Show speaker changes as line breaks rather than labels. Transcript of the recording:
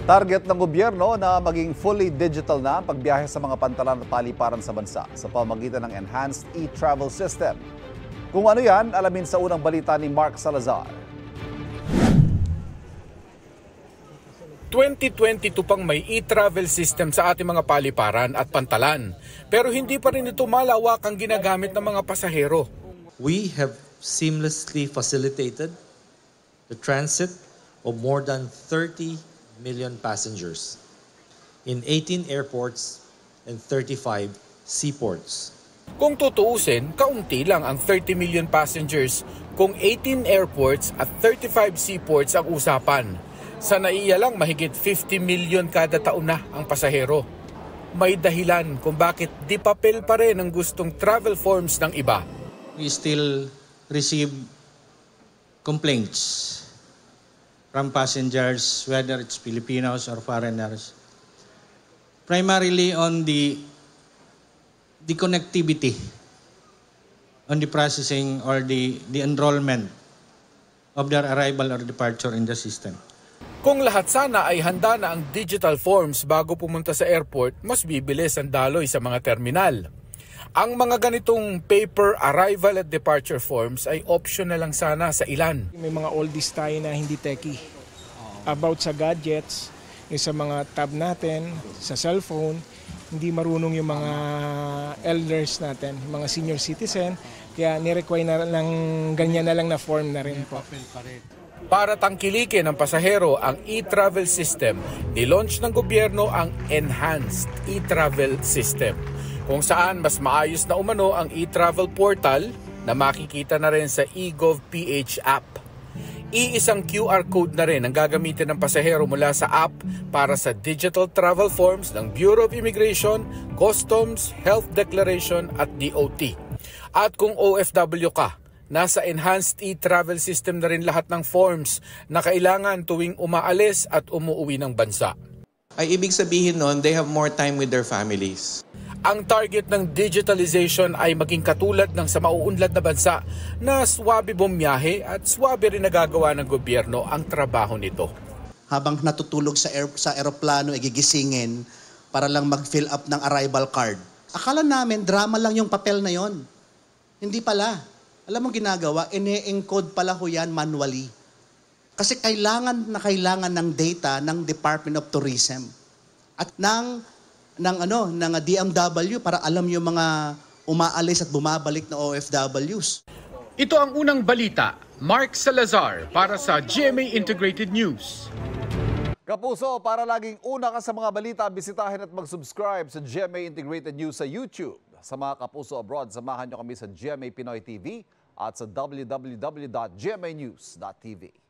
Target ng gobyerno na maging fully digital na ang pagbiyahe sa mga pantalan at paliparan sa bansa sa pamamagitan ng Enhanced e-Travel System. Kung ano yan, alamin sa unang balita ni Mark Salazar.
2022 pang may e-travel system sa ating mga paliparan at pantalan. Pero hindi pa rin ito malawak ang ginagamit ng mga pasahero.
We have seamlessly facilitated the transit of more than 30 million passengers in 18 airports and 35 seaports.
Kung tutuusin, kaunti lang ang 30 million passengers kung 18 airports at 35 seaports ang usapan. Sa NAIA lang mahigit 50 million kada taon na ang pasahero. May dahilan kung bakit di papel pa rin ang gustong travel forms ng iba.
We still receive complaints from passengers, whether it's Filipinos or foreigners, primarily on the connectivity, on the processing or the enrollment of their arrival or departure in the system.
Kung lahat sana ay handa na ang digital forms bago pumunta sa airport, mas bibilis ang daloy sa mga terminal. Ang mga ganitong paper arrival at departure forms ay optional lang sana sa ilan.
May mga oldies tayo na hindi techie. About sa gadgets, yung sa mga tab natin, sa cellphone, hindi marunong yung mga elders natin, yung mga senior citizen. Kaya ni-require na lang, ganyan na lang na form na rin po.
Para tangkilikin ng pasahero ang e-travel system, nilaunch ng gobyerno ang Enhanced e-Travel System, kung saan mas maayos na umano ang e-travel portal na makikita na rin sa eGov.ph app. Iisang QR code na rin ang gagamitin ng pasahero mula sa app para sa digital travel forms ng Bureau of Immigration, Customs, Health Declaration at DOT. At kung OFW ka, nasa Enhanced e-Travel System na rin lahat ng forms na kailangan tuwing umaalis at umuwi ng bansa.
Ay ibig sabihin nun, they have more time with their families.
Ang target ng digitalization ay maging katulad ng sa mauunlad na bansa na swabe bumiyahe at swabe rin nagagawa ng gobyerno ang trabaho nito.
Habang natutulog sa eroplano, gigisingin para lang mag-fill up ng arrival card. Akala namin drama lang yung papel na yon. Hindi pala. Alam mo ginagawa, ine-encode pala ho yan manually. Kasi kailangan ng data ng Department of Tourism at ng DMW para alam yung mga umaalis at bumabalik na OFWs.
Ito ang unang balita. Mark Salazar para sa GMA Integrated News.
Kapuso, para laging una ka sa mga balita, bisitahin at mag-subscribe sa GMA Integrated News sa YouTube. Sa mga kapuso abroad, samahan nyo kami sa GMA Pinoy TV at sa www.gmanews.tv.